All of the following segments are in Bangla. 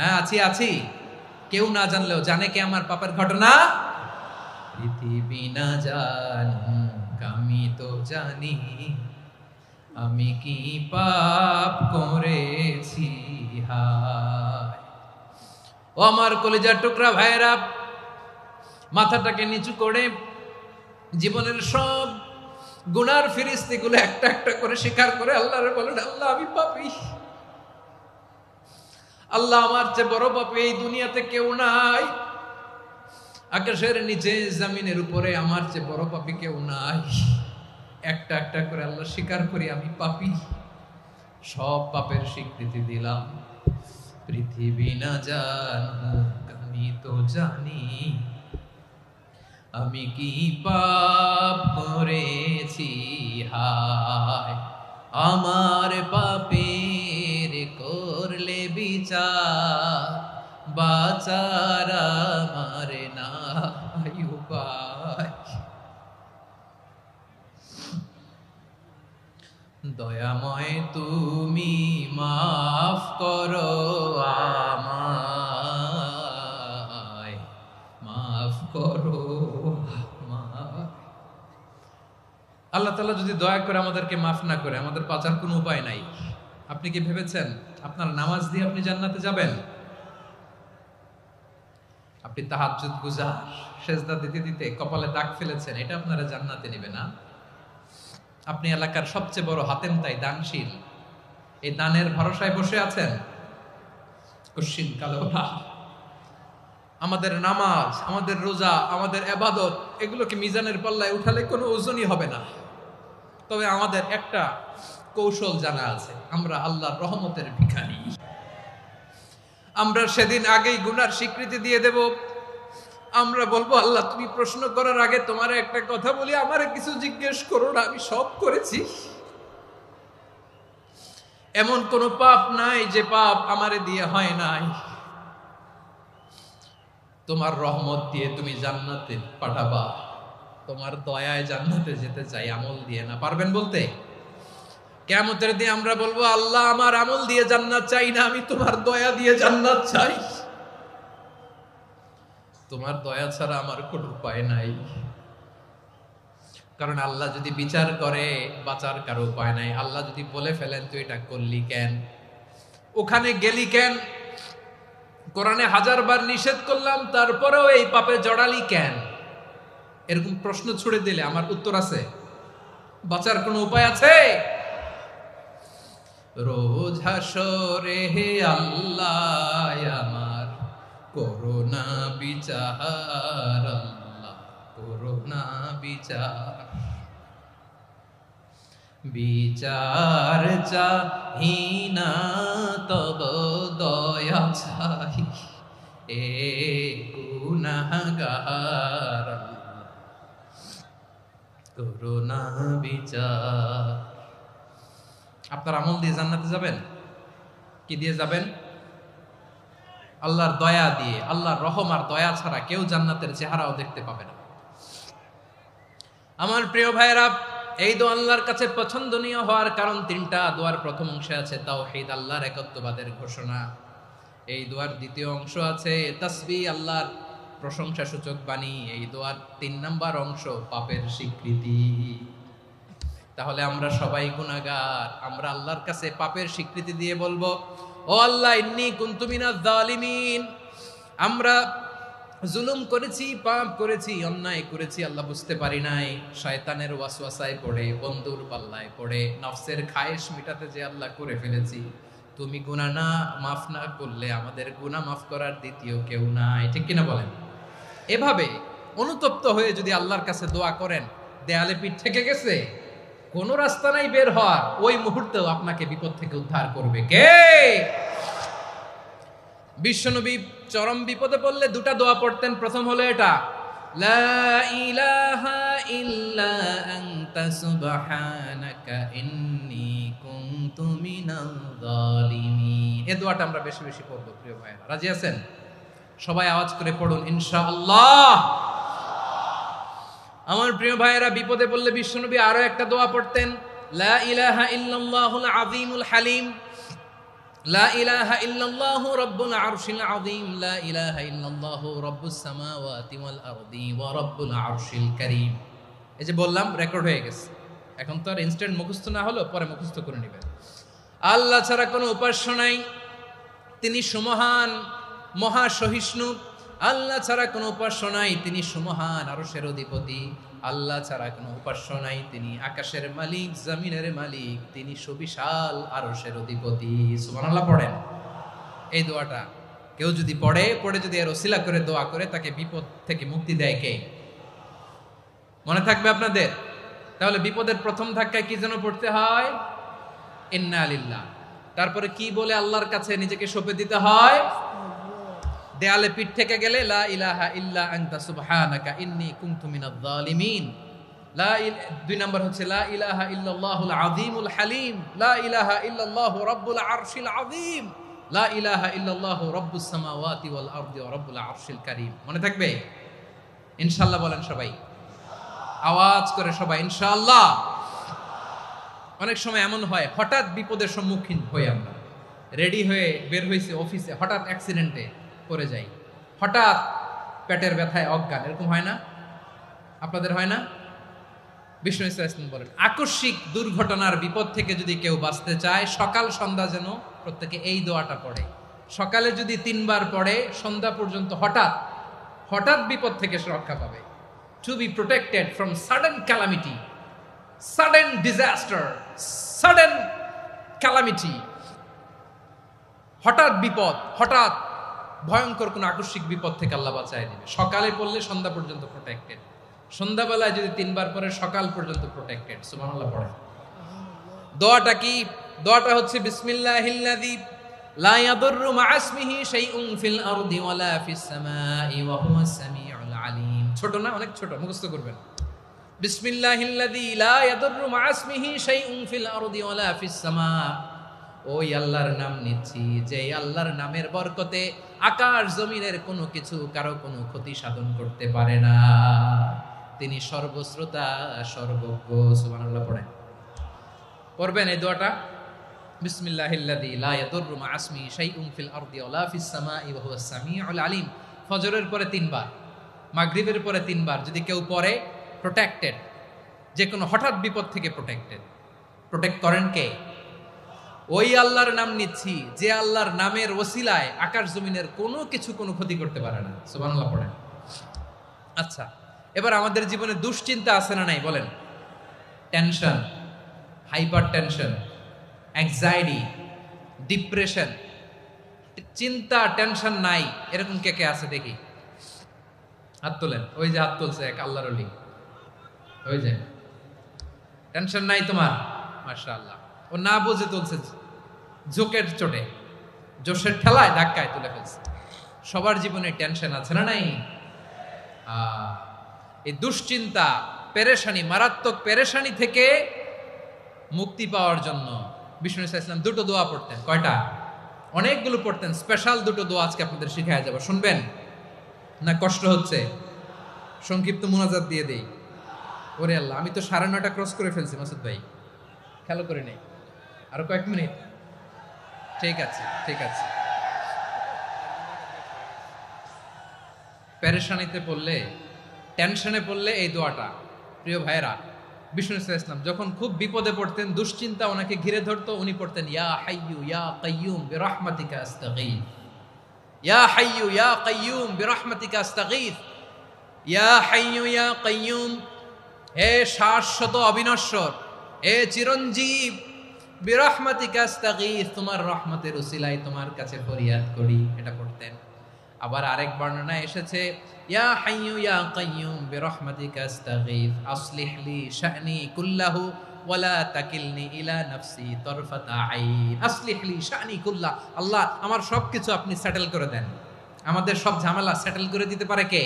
হ্যাঁ আছি আছি। কেউ না জানলেও জানে কে আমার পাপের ঘটনা? পৃথিবী না জানুক আমি তো জানি, আমি কি পাপ করেছি হায়। ও আমার কলিজার টুকরা ভাইরা, মাথাটাকে নিচু করে জীবনের সব গুনার ফিরিস্তিগুলো একটা একটা করে স্বীকার করে আল্লাহরে বলেন, আল্লাহ আমি পাপী। আল্লাহ আমার চেয়ে বড় পাপী এই দুনিয়াতে কেউ নাই। আকাশের নিচে জমিনের উপরে আমার চেয়ে বড় পাপী কেউ নাই। একটা একটা করে আল্লাহ স্বীকার করি আমি পাপী। সব পাপের স্বীকৃতি দিলাম। পৃথিবী না জানুক আমি তো জানি, আমি কি পাপ করেছি হায়। আমার পাপের করলে বিচার, বাঁচার আমার নাই উপায়। দয়াময় তুমি মাফ করো আমায়, মাফ করো আমায়। আল্লাহ তাআলা যদি দয়া করে আমাদেরকে মাফ না করে, আমাদের বাঁচার কোনো উপায় নাই। আপনি কি ভেবেছেন আপনার নামাজ দিয়ে আপনি জান্নাতে যাবেন? আপনি তাহাজ্জুদ গুজার, সেজদা দিতে দিতে কপালে দাগ ফেলেছেন, এটা আপনারা জান্নাতে নেবে না। আপনি এলাকার সবচেয়ে বড় হাতেম তাই দানশীল, এই দানের ভরসায় বসে আছেন কশিন কালো না। আমাদের নামাজ, আমাদের রোজা, আমাদের ইবাদত, এগুলোকে মিজানের পাল্লায় উঠালে কোনো ওজনই হবে না। তবে আমাদের একটা কৌশল জানা আছে, আমরা আল্লাহর রহমতের ভিখারি। আমরা সেদিন আগেই গুনার স্বীকৃতি দিয়ে দেব। আমরা বলবো, আল্লাহ তুমি প্রশ্ন করার আগে তোমার একটা কথা বলি, আমারে কিছু জিজ্ঞেস করো না, আমি সব করেছি। এমন কোন পাপ নাই যে পাপ আমারে দিয়ে হয় নাই। তোমার রহমত দিয়ে তুমি জান্নাতে পাঠাবা, তোমার দয়ায় জান্নাতে যেতে চাই, আমল দিয়ে না। পারবেন বলতে? কিয়ামতের দিন আমরা বলবো, আল্লাহ আমার আমল দিয়ে জান্নাত চাই না, আমি তোমার দয়া দিয়ে জান্নাত চাই। তোমার দয়া ছাড়া আমার কোনো উপায় নাই। কারণ আল্লাহ যদি বিচার করে, বাঁচার কারো উপায় নাই। আল্লাহ যদি বলে ফেলেন তুই এটা করলি কেন, ওখানে গেলি কেন, কোরআনে 1000 বার নিষেধ করলাম তারপরেও এই পাপে জড়ালি কেন, এরকম প্রশ্ন ছুড়ে দিলে আমার উত্তর আছে? বাঁচার কোনো উপায় আছে? রোজ হাসরে হে আল্লাহ আমার করোনা বিচার, আল্লাহ করোনা বিচার। বিচার চাহি না তব দয়া চাই, এ গুনাহগার করোনা বিচার। আপনার আমল দিয়ে জান্নাতে যাবেন? কি দিয়ে যাবেন? আল্লাহর দয়া দিয়ে। আল্লাহর রহম আর দয়া ছাড়া কেউ জান্নাতের চেহারাও দেখতে পাবে না। আমার প্রিয় ভাইরা, এই দোয়া আল্লাহর কাছে পছন্দনীয় হওয়ার কারণ তিনটা। দোয়ার প্রথম অংশে আছে তাওহীদ, আল্লাহর একত্ববাদের ঘোষণা। এই দোয়ার দ্বিতীয় অংশ আছে তাসবিহ, আল্লাহর প্রশংসা সূচক বাণী। এই দোয়ার 3 নাম্বার অংশ পাপের স্বীকৃতি। তাহলে আমরা সবাই গুনাহগার। আমরা আল্লাহর কাছে পাপের স্বীকৃতি দিয়ে বলবো, ও আল্লাহ ইন্নী কুনতু মিনাজ জালিমিন, আমরা জুলুম করেছি, পাপ করেছি, অন্যায় করেছি, আল্লাহ বুঝতে পারি নাই। শয়তানের ওয়াসওয়াসায় পড়ে, বন্ধুর পাল্লায় পড়ে, নফসের খায়েশ মিটাতে যে আল্লাহ করে ফেলেছি। তুমি গুনাহ না মাফ না করলে আমাদের গুনাহ মাফ করার দ্বিতীয় কেউ নাই। ঠিক কিনা বলেন? এভাবে অনুতপ্ত হয়ে যদি আল্লাহর কাছে দোয়া করেন, দেয়ালে পিঠ থেকে গেছে, কোনো রাস্তা নাই বের হওয়ার, ওই মুহূর্তেও আপনাকে বিপদ থেকে উদ্ধার করবে কে? বিশ্বনবী চরম বিপদে পড়লে 2টা দোয়া পড়তেন। প্রথম হলো এটা, লা ইলাহা ইল্লা আনতা সুবহানাকা ইন্নী কুনতু মিনাল জালিমিন। এই দোয়াটা আমরা বেশি বেশি পড়ব প্রিয় ভাইরা। রাজি আছেন? সবাই আওয়াজ করে পড়ুন ইনশাআল্লাহ। আমার প্রিয় ভাইয়েরা, বিপদে পড়লে বিশ্বনবী আরো একটা দোয়া পড়তেন, লা ইলাহা ইল্লাল্লাহুল আযীমুল হালিম। লা ইলাহা ইল্লাল্লাহু রাব্বুল আরশিল আযীম, লা ইলাহা ইল্লাল্লাহু রাব্বুস সামাওয়াতি ওয়াল আরদি ওয়া রাব্বুল আরশিল কারীম। এই যে বললাম, রেকর্ড হয়ে গেছে। এখন তো আর ইনস্ট্যান্ট মুখস্থ না হলো, পরে মুখস্থ করে নেবেন। আল্লাহ ছাড়া কোনো উপাস্য নাই, তিনি সুমহান, মহা সহিষ্ণু। আল্লাহ ছাড়া কোনো উপাস্য নাই, তিনি সুমহান, আরশের অধিপতি। আল্লাহ ছাড়া কোনো উপাস্য নাই, তিনি আকাশের মালিক, জমিনের মালিক, তিনি সুবিশাল আরশের অধিপতি। সুবহানাল্লাহ পড়েন। এই দোয়াটা কেউ যদি পড়ে যদি এর ওসিলা করে দোয়া করে, তাকে বিপদ থেকে মুক্তি দেয় কে? মনে থাকবে আপনাদের? তাহলে বিপদের প্রথম ধাক্কায় কি যেন পড়তে হয়? ইন্না লিল্লাহ। তারপরে কি বলে আল্লাহর কাছে নিজেকে সঁপে দিতে হয়? দেয়ালে পিঠ থেকে গেলে লা ইলাহা ইল্লা আনতা সুবহানাকা ইন্নী কুনতু মিনাজ জালিমিন। দুই নাম্বার হচ্ছে লা ইলাহা ইল্লাল্লাহুল আযীমুল হালিম, লা ইলাহা ইল্লাল্লাহু রাব্বুল আরশিল আযীম, লা ইলাহা ইল্লাল্লাহু রাব্বুস সামাওয়াতি ওয়াল আরদি ওয়া রাব্বুল আরশিল কারীম। মনে থাকবে? ইনশাআল্লাহ বলেন সবাই, আওয়াজ করে সবাই ইনশাআল্লাহ। অনেক সময় এমন হয়, হঠাৎ বিপদের সম্মুখীন হই আমরা, রেডি হয়ে বের হয়েছে অফিসে, হঠাৎ অ্যাক্সিডেন্টে পড়ে যাই, হঠাৎ পেটের ব্যথায় অজ্ঞান, এরকম হয় না? আপনাদের হয় না? বিষ্ণু ইসলাম বলেন, আকস্মিক দুর্ঘটনার বিপদ থেকে যদি কেউ বাঁচতে চায়, সকাল সন্ধ্যা যেন প্রত্যেকে এই দোয়াটা পড়ে। সকালে যদি 3 বার পড়ে, সন্ধ্যা পর্যন্ত হঠাৎ বিপদ থেকে সে রক্ষা পাবে। To be protected from sudden calamity, sudden disaster, sudden calamity. হঠাৎ বিপদ, হঠাৎ ভয়ঙ্কর কোন আকস্মিক বিপদ থেকে আল্লাহ বাঁচায় দিবে। সকালে পড়লে সন্ধ্যা পর্যন্ত প্রোটেক্টেড, সন্ধ্যাবেলায় যদি 3 বার পরে সকাল পর্যন্ত প্রোটেক্টেড। সুবহানাল্লাহ পড়ে। দোয়াটা কি? দোয়াটা হচ্ছে বিসমিল্লাহিল্লাযী লা ইয়াদুররু মা'a ইসমিহি শাইউন ফিল আরদি ওয়ালা ফিস সামাই ওয়া হুয়াস সামিউল আলীম। ছোট না? অনেক ছোট, মুখস্থ করবেন। বিসমিল্লাহিল্লাযী লা ইয়াদুররু মা'a ইসমিহি শাইউন ফিল আরদি ওয়ালা ফিস সামা। ওই আল্লাহর নাম নিচ্ছি, যে আল্লাহর নামের বরকতে আকাশ জমিনের কোনো কিছু কারো কোনো ক্ষতি সাধন করতে পারে না। তিনি সর্বশ্রোতা, সর্বজ্ঞ। সুবহানাল্লাহ পড়েন। পড়বেন এই দোয়াটা, বিসমিল্লাহিল্লাযী লা ইয়াদুররু মা'a ইসমিহি শাইউন ফিল আরদি ওয়ালা ফিস সামাই ওয়া হুয়াস সামিউল আলীম। ফজরের পরে 3 বার, মাগরিবের পরে 3 বার যদি কেউ পড়ে, প্রোটেক্টেড। যে কোনো হঠাৎ বিপদ থেকে প্রোটেক্টেড। প্রোটেক্ট করেন কে? ওই আল্লাহর নাম নিচ্ছি, যে আল্লাহর নামের ওসিলায় আকাশ জমিনের কোনো কিছু কোনো ক্ষতি করতে পারে না। সুবহানাল্লাহ পড়েন। আচ্ছা, এবার আমাদের জীবনে দুশ্চিন্তা আছে না নাই বলেন? Tension, hyper tension, anxiety, depression, চিন্তা, টেনশন নাই, এরকম কে কে আছে দেখি? হাত তোলেন। ওই যে হাত তুলছে এক আল্লাহর ওলি, ওই যে। টেনশন নাই তোমার? মাশাআল্লাহ। ও না বুঝে তুলছে, জোকের চোটে, জোশের ঠেলায় ধাক্কায় তুলে ফেলছে। সবার জীবনে টেনশন আছে না নাই? এই দুশ্চিন্তা, পেরেশানি, মারাত্মক পেরেশানি থেকে মুক্তি পাওয়ার জন্য বিষ্ণু ইসলাম 2টো দোয়া পড়তেন। কয়টা? অনেকগুলো পড়তেন। স্পেশাল 2টো দোয়া আজকে আপনাদের শিখায়া যাব, শুনবেন না? কষ্ট হচ্ছে? সংক্ষিপ্ত মুনাজাত দিয়ে দেই। ওরে আল্লাহ, আমি তো 9:30 ক্রস করে ফেলছি মাসুদ ভাই, খেয়াল করে নেই। আরো কয়েক মিনিট? ঠিক আছে, ঠিক আছে। পেরেশানিতে পড়লে, টেনশনে পড়লে এই দোয়াটা, প্রিয় ভাইরা, বিষ্ণু ইসলাম যখন খুব বিপদে পড়তেন, দুশ্চিন্তা ওনাকে ঘিরে ধরতো, উনি পড়তেন ইয়া হাইয়ু ইয়া কাইয়ুম বিরহমাতিকা আস্তাগীথ, ইয়া হাইয়ু ইয়া কাইয়ুম বিরহমাতিকা আস্তাগীথ, ইয়া হাইয়ু ইয়া কাইয়ুম, হে শাশ্বত অবিনশ্বর, হে চিরঞ্জীব, বিরহমাতিকা আস্তাগীথ, তোমার রহমতের উসিলায় তোমার কাছে ফরিয়াদ করি। এটা পড়তেন। আবার আরেক বর্ণনায় এসেছে ইয়া হাইয়ু ইয়া কাইয়ুম বিরহমাতিকা আস্তাগীথ আসলিহ লি শা'নি কুল্লাহু ওয়ালা তাকিলনি ইলা নাফসি তরফাতা আইন। আসলিহ লি শা'নি কুল্লাহ, আল্লাহ আমার সবকিছু আপনি সেটেল করে দেন। আমাদের সব ঝামেলা সেটেল করে দিতে পারে কে?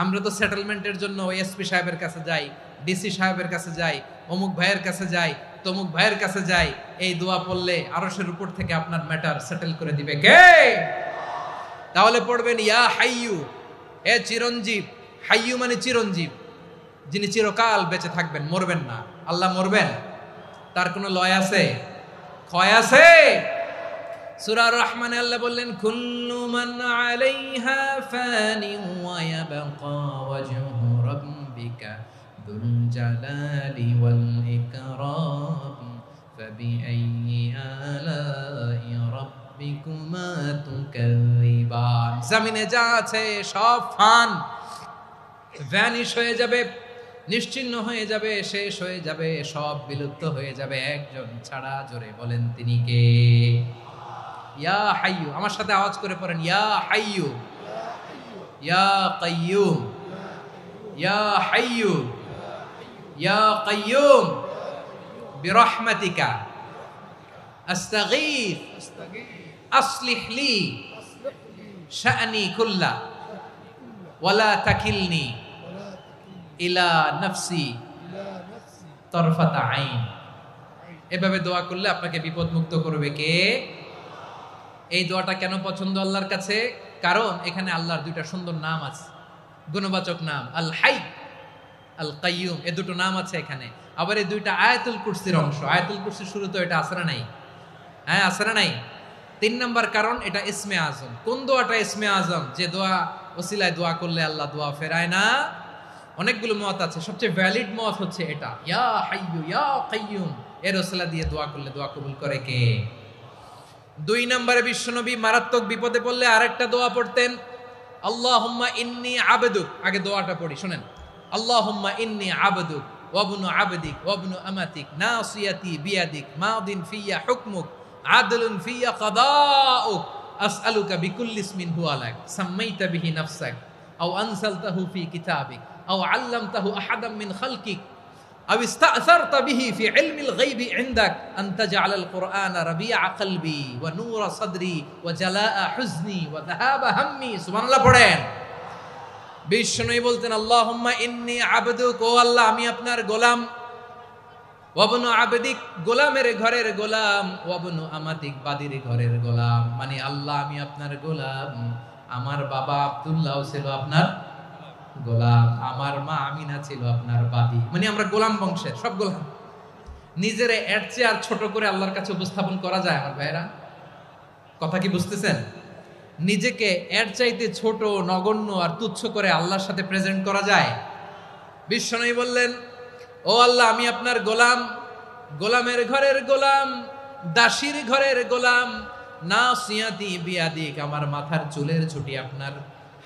আমরা তো সেটেলমেন্টের জন্য এসপি সাহেবের কাছে যাই, ডিসি সাহেবের কাছে যাই, অমুক ভাইয়ের কাছে যাই, তমুক ভাইয়ের কাছে যাই। এই দোয়া পড়লে আরশের উপর থেকে আপনার ম্যাটার সেটেল করে দিবে কে? তাহলে পড়বেন ইয়া হাইয়ু, হে চিরঞ্জীব। হাইয়ু মানে চিরঞ্জীব, যিনি চিরকাল বেঁচে থাকবেন, মরবেন না। আল্লাহ মরবেন? তার কোনো লয় আছে? ক্ষয় আছে? সূরা আর-রহমানে আল্লাহ বললেন কুল্লু মান আলাইহা ফানি ওয়া ইয়াবকা ওয়াজহু রাব্বিকা যুল জালালি ওয়াল ইকরাম ফাবিআইয়ি আলাই রাব্বিকুমা তুকাযিবান। জমিনে যা আছে সব ফান, ভ্যানিশ হয়ে যাবে, নিশ্চিহ্ন হয়ে যাবে, শেষ হয়ে যাবে, সব বিলুপ্ত হয়ে যাবে একজন ছাড়া। জোরে বলেন তিনি কে? ইয়া হাইয়ু। আমার সাথে আওয়াজ করে পড়েন ইয়া হাইয়ু, ইয়া কাইয়ুম, ইয়া হাইয়ু, ইয়া কাইয়ুম বিরহমাতিকা আস্তাগীথ আসলিহ লি শা'নি কুল্লা ওয়ালা তাকিলনি ইলা নাফসি তরফাতা আইন। এভাবে দোয়া করলে আপনাকে বিপদ মুক্ত করবে কে? এই দোয়াটা কেন পছন্দ আল্লাহর কাছে? কারণ এখানে আল্লাহর দুইটা সুন্দর নাম আছে, গুণবাচক নাম, আল হাই, আল কাইয়ুম, এই দুটো নাম আছে এখানে। আবার এই দুইটা আয়াতুল কুরসির অংশ। আয়াতুল কুরসির শুরু তো এটা আছে না নাই? হ্যাঁ, আছে না নাই? 3 নাম্বার কারণ এটা ইসমে আজম। কোন দোয়াটা ইসমে আজম? যে দোয়া ওসিলায় দোয়া করলে আল্লাহ দোয়া ফেরায় না। অনেকগুলো মত আছে, সবচেয়ে ভ্যালিড মত হচ্ছে এটা, ইয়া হাইয়ু ইয়া কাইয়ুম। এর ওসিলা দিয়ে দোয়া করলে দোয়া কবুল করে কে? 2 নম্বরে বিশ্বনবী মারাত্মক বিপদে পড়লে আরেকটা দোয়া পড়তেন, আল্লাহুম্মা ইন্নী আবদুক। আগে দোয়াটা পড়ি, শুনেন। আল্লাহুম্মা ইন্নী আবদুক ওয়া ইবনু আবদিক ওয়া ইবনু আমাতিক নাসিয়াতি বিয়াদিক মাদিন ফিয়া হুকমুক আদলুন ফিয়া কাদাউক আসআলুকা বিকুল্লি ইসমিন হুয়া লাক সাম্মাইতা বিহি নাফসাক আও আনসালতাহু ফি কিতাবিক আও আল্লামতাহু আহাদাম মিন খালকিক আও ইস্তা'সারতা বিহি ফি ইলমিল গায়বি ইনদাক আন তাজআলাল কুরআনা রাবিআ কলবি ওয়া নূরা সাদরি ওয়া জালাআ হুজনি ওয়া যাহাবা হাম্মি। সুবহানাল্লাহ পড়েন। বিষ্ণুই বলতেন আল্লাহুম্মা ইন্নী আবদুক, ও আল্লাহ আমি আপনার গোলাম, ওয়া ইবনু আবদিক, গোলামের ঘরের গোলাম, ওয়া ইবনু আমাতিক, বাদীর ঘরের গোলাম। মানে আল্লাহ আমি আপনার গোলাম। আমার বাবা আব্দুল্লাহ ছিল আপনার গোলাম, আমার মা আমিনা ছিল আপনার বাদী। মানে আমরা গোলাম বংশের, সব গোলাম। নিজেরে এর চেয়ে আর ছোট করে আল্লাহর কাছে উপস্থাপন করা যায় আমার ভাইরা? কথা কি বুঝতেছেন? নিজেকে এর চাইতে ছোট, নগণ্য আর তুচ্ছ করে আল্লাহর সাথে প্রেজেন্ট করা যায়? বিশ্বনবী বললেন, ও আল্লাহ আমি আপনার গোলাম, গোলামের ঘরের গোলাম, দাসীর ঘরের গোলাম, নাসিয়াতি বিয়াদিক, আমার মাথার চুলের ছুটি আপনার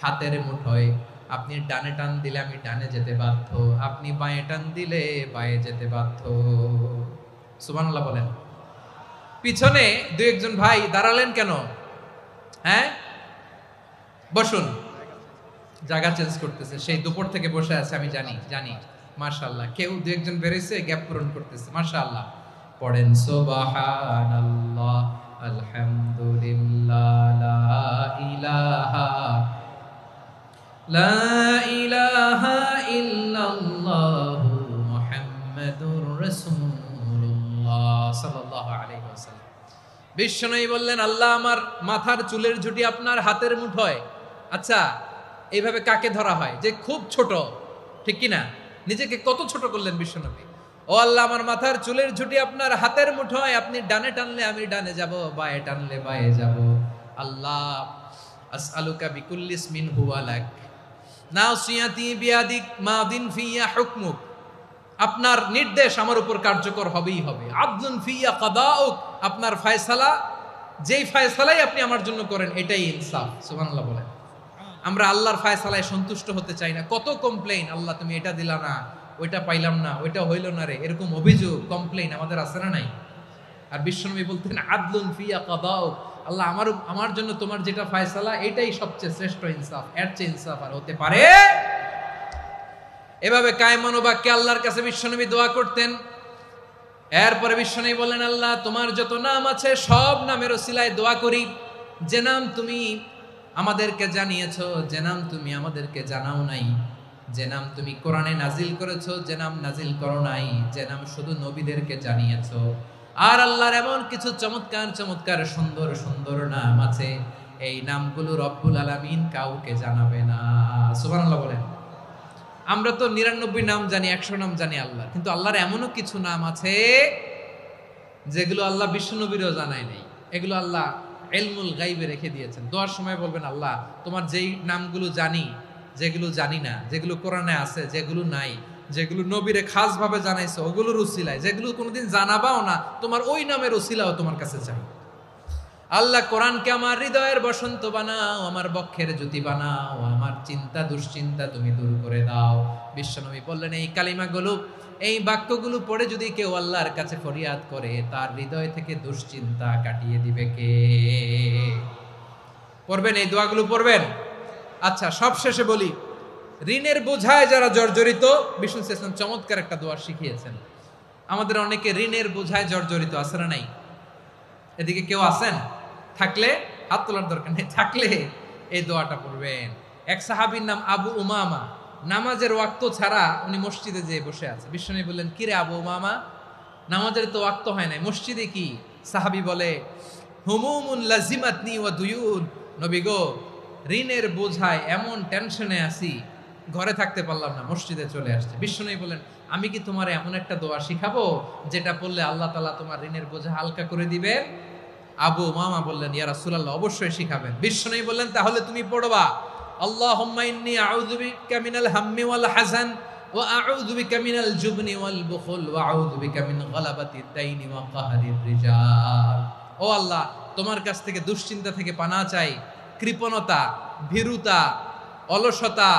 হাতের মুঠোয়। আপনি ডানে টান দিলে আমি ডানে যেতে বাধ্য, আপনি বাঁয়ে টান দিলে বাঁয়ে যেতে বাধ্য। সুবহানাল্লাহ বলেন। পিছনে 2-1 ভাই দাঁড়ালেন কেন? হ্যাঁ, বসুন। জায়গা চেঞ্জ করতেছে, সেই দুপুর থেকে বসে আছে আমি জানি। মাশাআল্লাহ, কেউ 2-1 বেরিয়েছে, গ্যাপ পূরণ করতেছে। মাশাআল্লাহ। পড়েন সুবহানাল্লাহ আলহামদুলিল্লাহ লা ইলাহা ইল্লাল্লাহু মুহাম্মাদুর রাসূলুল্লাহ সাল্লাল্লাহু আলাইহি ওয়াসাল্লাম। বিশ্বনবী বললেন, আল্লাহ আমার মাথার চুলের ঝুঁটি আপনার হাতের মুঠোয়। আচ্ছা, এইভাবে কাকে ধরা হয়? যে খুব ছোট, ঠিক কি না? নিজেকে কত ছোট করলেন বিশ্বনবী। ও আল্লাহ আমার মাথার চুলের ঝুঁটি আপনার হাতের মুঠোয়, আপনি ডানে টানলে আমি ডানে যাব, বাঁয়ে টানলে বাঁয়ে যাব। আল্লাহ আসআলুকা বিকুল্লি ইসমিন হুয়া লাক নাসিয়াতি বিয়াদিক মাদিন ফিয়া হুকমুক, আপনার নির্দেশ আমার উপর কার্যকর হবেই হবে। আদলুন ফিয়া কাদাউক, আপনার ফয়সালা, যেই ফয়সালাই আপনি আমার জন্য করেন এটাই ইনসাফ। সুবহানাল্লাহ বলেন। আমরা আল্লাহর ফয়সালায় সন্তুষ্ট হতে চাই না। কত কমপ্লেইন, আল্লাহ তুমি এটা দিলা না, ওইটা পাইলাম না, ওইটা হইল না রে, এরকম অভিযোগ, কমপ্লেইন আমাদের আছে না নাই? আর বিশ্বনবী বলতেন আদলুন ফিয়া কাদাউক, আল্লাহ আমার জন্য তোমার যেটা ফয়সালা এটাই সবচেয়ে শ্রেষ্ঠ ইনসাফ, এর চেয়ে ইনসাফ আর হতে পারে? এভাবে কায়মানুবাক্যে আল্লাহর কাছে বিশ্বনবী দোয়া করতেন। এরপরে বিশ্বনবী বলেন, আল্লাহ তোমার যত নাম আছে সব নামের ওসিলায় দোয়া করি, যে নাম তুমি আমাদেরকে জানিয়েছো, যে নাম তুমি আমাদেরকে জানাও নাই, যে নাম তুমি কোরআনে নাজিল করেছো, যে নাম নাজিল করো নাই, যে নাম শুধু নবীদেরকে জানিয়েছো। আর আল্লাহর এমন কিছু চমৎকার চমৎকার সুন্দর সুন্দর নাম আছে, এই নামগুলো রব্বুল আলামিন কাউকে জানাবে না। সুবহানাল্লাহ বলেন। আমরা তো 99 নাম জানি, 100 নাম জানি আল্লাহ, কিন্তু আল্লাহর এমনও কিছু নাম আছে যেগুলো আল্লাহ বিশ্বনবীরও জানায় নাই। এগুলো আল্লাহ ইলমুল গাইবে রেখে দিয়েছেন। দোয়ার সময় বলবেন, আল্লাহ তোমার যেই নামগুলো জানি, যেগুলো জানি না, যেগুলো কোরআনে আছে, যেগুলো নাই, যেগুলো নবীরে খাস ভাবে জানাইছো ওগুলোর উসিলায়, যেগুলো কোনোদিন জানাবাও না তোমার ওই নামের উসিলাও তোমার কাছে চাই। আল্লাহ কোরআনকে আমার হৃদয়ের বসন্ত বানাও, আমার বক্ষের জ্যোতি বানাও, আমার চিন্তা দুশ্চিন্তা তুমি দূর করে দাও। বিশ্বনবী বললেন, এই কালিমাগুলো, এই বাক্যগুলো পড়ে যদি কেউ আল্লাহর কাছে ফরিয়াদ করে, তার হৃদয় থেকে দুশ্চিন্তা কাটিয়ে দিবে কে? পড়বেন, এই দোয়াগুলো পড়বেন। আচ্ছা, সব শেষে বলি, ঋণের বোঝায় যারা জর্জরিত, বিষ্ণু ইসলাম চমৎকার একটা দোয়া শিখিয়েছেন। আমাদের অনেকে ঋণের বোঝায় জর্জরিত, আছে না নাই? এদিকে কেউ আছেন? থাকলে হাত তোলার দরকার নেই, থাকলে এই দোয়াটা পড়বেন। এক সাহাবীর নাম আবু উমামা, নামাজের ওয়াক্ত ছাড়া উনি মসজিদে যেয়ে বসে আছে। বিশ্বনবী বললেন, কিরে আবু উমামা, নামাজের তো ওয়াক্ত হয় নাই, মসজিদে কি? সাহাবী বলে, হুমুমুন লাজিমাতনি ওয়া দুয়ুন, নবী গো, ঋণের বোঝায় এমন টেনশনে আছি, ঘরে থাকতে পারলাম না, মসজিদে চলে আসছে। বিশ্বনবী বলেন, আমি কি তোমার এমন একটা দোয়া শিখাবো যেটা পড়লে আল্লাহ তাআলা তোমার ঋণের বোঝা হালকা করে দিবে? আবু উমামা বললেন, ইয়া রাসূলুল্লাহ, অবশ্যই শিখাবেন। বিশ্বনবী বললেন, তাহলে তুমি পড়বা, আল্লাহুম্মা ইন্নী আউযু বিকা মিনাল হাম্মি ওয়াল হাযান ওয়া আউযু বিকা মিনাল জুবনি ওয়াল বুখল ওয়া আউযু বিকা মিন গালাবাতিদ দাইনি ওয়া কাহরির রিজাল। ও আল্লাহ, তোমার কাছ থেকে দুশ্চিন্তা থেকে পানাহ চাই, কৃপণতা, ভীরুতা, অলসতা,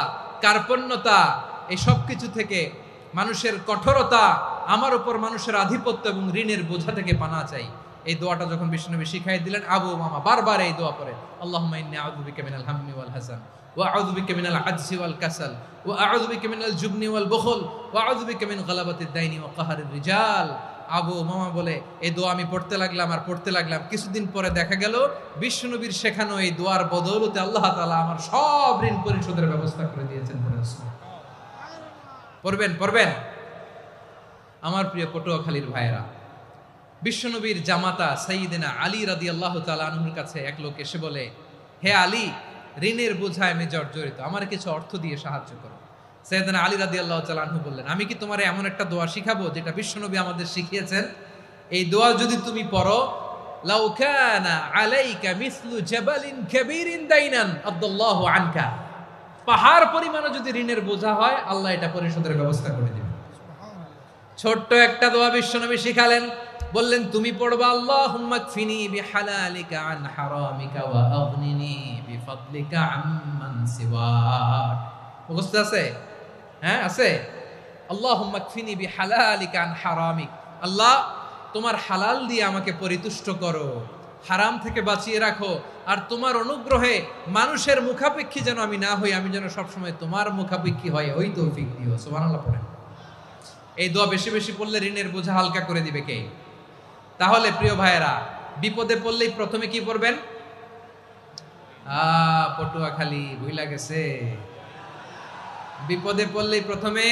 কার্পণ্যতা, এই সব কিছু থেকে, মানুষের কঠোরতা, আমার উপর মানুষের আধিপত্য এবং ঋণের বোঝা থেকে পানাহ চাই। এই দোয়াটা যখন বিশ্বনবী শিখাই দিলেন, আবু উমামা বারবার এই দোয়া পড়ে, আল্লাহুম্মা ইন্নী আউযু বিকা মিনাল হাম্মি ওয়াল হাযান ওয়া আউযু বিকা মিনাল আজজি ওয়াল কাসাল ওয়া আউযু বিকা মিনাল জুবনি ওয়াল বুখল ওয়া আউযু বিকা মিন গালাবাতিদ দাইনি ওয়া কাহরির রিজাল। আবু উমামা বলে, এই দোয়া আমি পড়তে লাগলাম আর পড়তে লাগলাম, কিছুদিন পরে দেখা গেল বিশ্বনবীর শেখানো এই দোয়ার বদৌলতে আল্লাহ তাআলা আমার সব ঋণ পরিশোধের ব্যবস্থা করে দিয়েছেন। পড়বেন, পড়বেন। আমার প্রিয় পটুয়াখালীর ভাইয়েরা, বিশ্বনবীর জামাতা সাইয়্যিদিনা আলী রাদিয়াল্লাহু তাআলা আনহুর কাছে এক লোক এসে বলে, হে আলী, ঋণের বোঝায় আমি জর্জরিত, আমার কিছু অর্থ দিয়ে সাহায্য করো। সাইয়্যিদিনা আলী রাদিয়াল্লাহু তাআলা আনহু বললেন, আমি কি তোমারে এমন একটা দোয়া শিখাবো যেটা বিশ্বনবী আমাদের শিখিয়েছেন? এই দোয়া যদি তুমি পড়ো, লাউ কানা আলাইকা মিসলু জাবালিন কাবীরিন দাইনান আদাল্লাহু আনকা, পাহাড় পরিমাণও যদি ঋণের বোঝা হয়, আল্লাহ এটা পরিশোধের ব্যবস্থা করে দিবেন। ছোট্ট একটা দোয়া বিশ্বনবী শিখালেন, বললেন, তুমি পড়বা, আল্লাহুম্মা কফিনি বিহালালিকা আন হারামিকা ওয়া আগনিনি বিফাদলিকা আম্মান সিওয়াক। মুখস্থ আছে? হ্যাঁ, আছে। আল্লাহুম্মা কফিনি বিহালালিকা আন হারামিক, আল্লাহ তোমার হালাল দিয়ে আমাকে পরিতুষ্ট করো, হারাম থেকে বাঁচিয়ে রাখো, আর তোমার অনুগ্রহে মানুষের মুখাপেক্ষী যেন আমি না হই, আমি যেন সবসময় তোমার মুখাপেক্ষী হয়, ওই তৌফিক দিও। সুবহানাল্লাহ পড়েন। এই দোয়া বেশি বেশি পড়লে ঋণের বোঝা হালকা করে দিবে কে? তাহলে প্রিয় ভাইয়েরা, বিপদে পড়লেই প্রথমে কি পড়বেন? পটুয়াখালী ভুইলা গেছে, বিপদে পড়লেই প্রথমে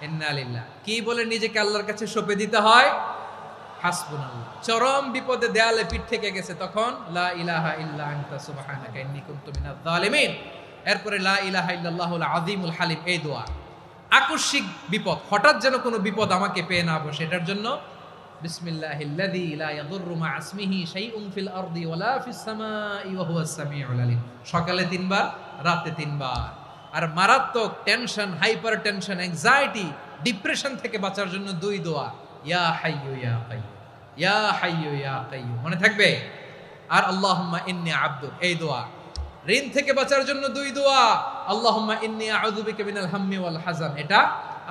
ইন্না লিল্লাহ কি বলে নিজেকে আল্লাহর কাছে সঁপে দিতে হয়? হাসবুনাল্লাহ। চরম বিপদে দেয়ালে পিঠ থেকে গেছে, তখন লা ইলাহা ইল্লা আনতা সুবহানাকা ইন্নী কুনতু মিনাজ জালিমিন। এরপরে লা ইলাহা ইল্লাল্লাহুল আযীমুল হালিম, এই দোয়া। আকস্মিক বিপদ, হঠাৎ যেন কোনো বিপদ আমাকে পেয়ে না বসে, এটার জন্য বিসমিল্লাহিল্লাযী লা ইয়াদুররু মা ইসমিহি শাইউন ফিল আরদি ওয়ালা ফিস সামাই ওয়া হুয়াস সামিউল আলিম। সকালে 3 বার, রাতে 3 বার। আর মারাত্মক tension, hyper tension, anxiety, depression থেকে বাঁচার জন্য 2 দোয়া, ইয়া হাইয়্যু ইয়া কাইয়্যুম, ইয়া হাইয়্যু ইয়া কাইয়্যুম, মনে থাকবে? আর আল্লাহুম্মা ইন্নী আবদুক, এই দোয়া। ঋণ থেকে বাঁচার জন্য 2 দোয়া, আল্লাহুম্মা ইন্নী আউযু বিকা মিনাল হাম্মি ওয়াল হাযান, এটা।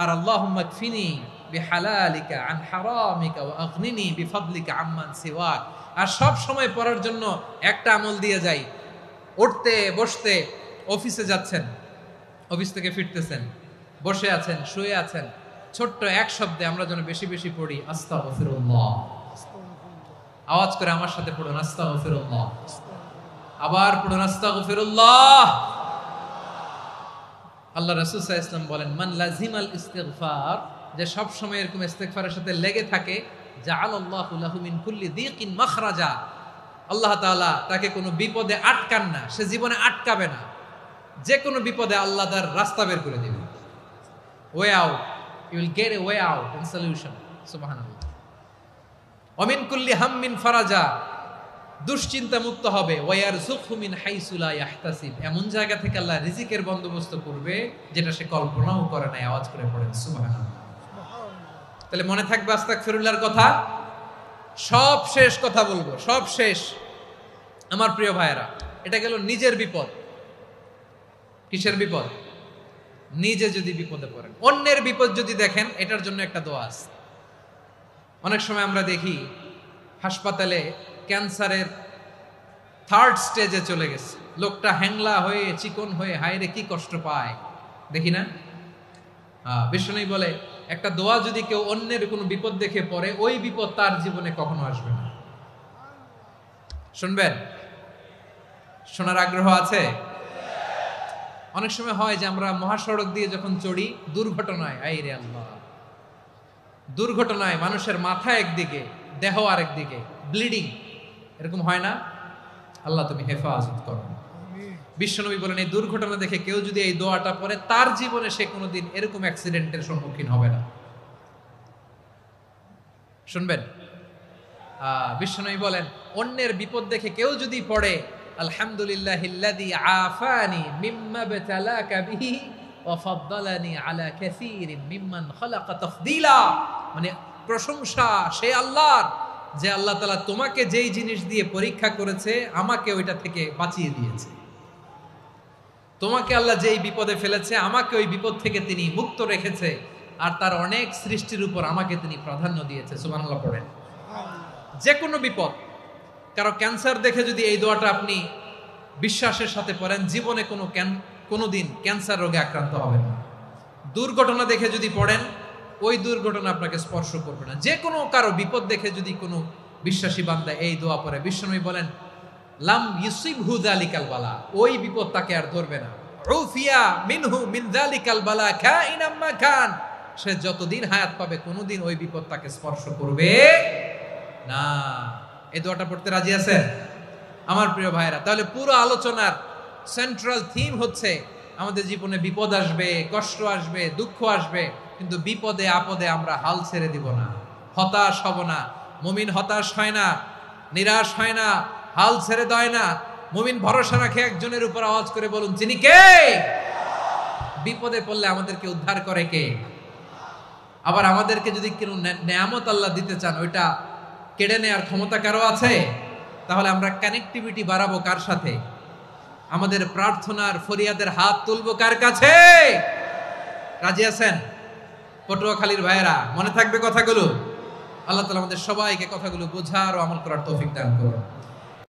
আর আল্লাহুম্মা কফিনি বিহালালিকা আন হারামিকা ওয়া আগনিনি বিফাদলিকা আম্মান সিওয়াক। আর সব সময় পড়ার জন্য একটা আমল দিয়ে যাই, উঠতে বসতে, অফিসে যাচ্ছেন, অফিস থেকে ফিরতেছেন, বসে আছেন, শুয়ে আছেন, ছোট্ট এক শব্দে আমরা যেন বেশি বেশি পড়ি, আস্তাগফিরুল্লাহ। আওয়াজ করে আমার সাথে পড়ুন, আস্তাগফিরুল্লাহ। আবার পড়ুন, আস্তাগফিরুল্লাহ। আল্লাহ রাসূল সাল্লাল্লাহু আলাইহি ওয়াসাল্লাম বলেন, মান লাজিমাল ইস্তিগফার, যে সব সময় এরকম ইস্তিগফারের সাথে লেগে থাকে, জাআলাল্লাহু লাহু মিন কুল্লি যিকিন মাখরাজা, আল্লাহ তাআলা তাকে কোনো বিপদে আটকান না, সে জীবনে আটকাবে না, যে কোনো বিপদে আল্লাহ তার রাস্তা বের করে দিবেন। Way out, you will get a way out and solution. সুবহানাল্লাহ। ওয়া মিন কুল্লি হাম্মিন ফারাজা, দুশ্চিন্তা মুক্ত হবে, ওয়ারযুকহু মিন হাইসু লা ইয়াহতাসিব, এমন জায়গা থেকে আল্লাহ রিজিকের বন্দোবস্ত করবে যেটা সে কল্পনাও করে নাই। আওয়াজ করে পড়েন সুবহানাল্লাহ। তাহলে মনে থাকবে আস্তাগফিরুল্লাহর কথা। সব শেষ কথা বলবো, সব শেষ আমার প্রিয় ভাইয়েরা। এটা গেল নিজের বিপদ। কিসের বিপদ? নিজে যদি বিপদে পড়েন। অন্যের বিপদ যদি দেখেন, এটার জন্য একটা দোয়া আছে। অনেক সময় আমরা দেখি হাসপাতালে ক্যান্সারের 3rd স্টেজে চলে গেছে, লোকটা হ্যাংলা হয়ে চিকন হয়ে হায়রে কি কষ্ট পায়, দেখি না? বিষ্ণু বলে একটা দোয়া যদি কেউ অন্যের কোনো বিপদ দেখে পড়ে, ওই বিপদ তার জীবনে কখনো আসবে না। শুনবেন? শোনার আগ্রহ আছে? অনেক সময় হয় যে আমরা মহাসড়ক দিয়ে যখন চড়ি, দুর্ঘটনায়, আইরে আল্লাহ, দুর্ঘটনায় মানুষের মাথা একদিকে, দেহ আরেকদিকে, ব্লিডিং, এরকম হয় না? আল্লাহ তুমি হেফাজত করো। বিশ্বনবী বলেন এই দুর্ঘটনা দেখে কেউ যদি এই দোয়াটা পড়ে, তার জীবনে সে কোনোদিন এরকম অ্যাক্সিডেন্টের সম্মুখীন হবে না। শুনবেন? বিশ্বনবী বলেন অন্যের বিপদ দেখে কেউ যদি পড়ে, আলহামদুলিল্লাহিল্লাযী আফানি মিম্মা বতালাকা বিহি ওয়া ফাদ্দালানি আলা কাসীরিন মিম্মান খালাকা তাফদীলা, মানে প্রশংসা সে আল্লাহর, যে আল্লাহ তাআলা তোমাকে যেই জিনিস দিয়ে পরীক্ষা করেছে, আমাকে ওইটা থেকে বাঁচিয়ে দিয়েছে। তোমাকে আল্লাহ যেই বিপদে ফেলেছে, আমাকে ওই বিপদ থেকে তিনি মুক্ত রেখেছে, আর তার অনেক সৃষ্টির উপর আমাকে তিনি প্রাধান্য দিয়েছে। সুবহানাল্লাহ পড়েন। যে কোনো বিপদ, কারো ক্যান্সার দেখে যদি এই দোয়াটা আপনি বিশ্বাসের সাথে পড়েন, জীবনে কোনোদিন ক্যান্সার রোগে আক্রান্ত হবেন না। দুর্ঘটনা দেখে যদি পড়েন, ওই দুর্ঘটনা আপনাকে স্পর্শ করবে না। যে কোনো কারো বিপদ দেখে যদি কোনো বিশ্বাসী বান্দা এই দোয়া পড়ে, বিশ্বনবী বলেন লাম ইউসিবহু যালিকাল বালা, ওই বিপদ তাকে আর ধরবে না। উফিয়া মিনহু মিন যালিকাল বালা কাইনাম মা কান, সে যতদিন হায়াত পাবে কোনোদিন ওই বিপদ তাকে স্পর্শ করবে না। এই দোয়াটা পড়তে রাজি আছেন আমার প্রিয় ভাইরা? তাহলে পুরো আলোচনার সেন্ট্রাল থিম হচ্ছে আমাদের জীবনে বিপদ আসবে, কষ্ট আসবে, দুঃখ আসবে, কিন্তু বিপদে আপদে আমরা হাল ছেড়ে দিব না, হতাশ হব না। মুমিন হতাশ হয় না, নিরাশ হয় না, হাল ছেড়ে দেয় না। মুমিন ভরসা রাখে একজনের উপর। আওয়াজ করে বলুন যিনি কে? বিপদে পড়লে আমাদেরকে উদ্ধার করে কে? আবার আমাদেরকে যদি কোনো নেয়ামত আল্লাহ দিতে চান, ওইটা কেড়ে নেওয়ার ক্ষমতা কারো আছে? তাহলে আমরা কানেক্টিভিটি বাড়াবো কার সাথে? আমাদের প্রার্থনার ফরিয়াদের হাত তুলবো কার কাছে? রাজি আছেন পটুয়াখালীর ভাইয়েরা? মনে থাকবে কথাগুলো। আল্লাহ তাআলা আমাদের সবাইকে কথাগুলো বোঝার ও আমল করার তৌফিক দান করুন।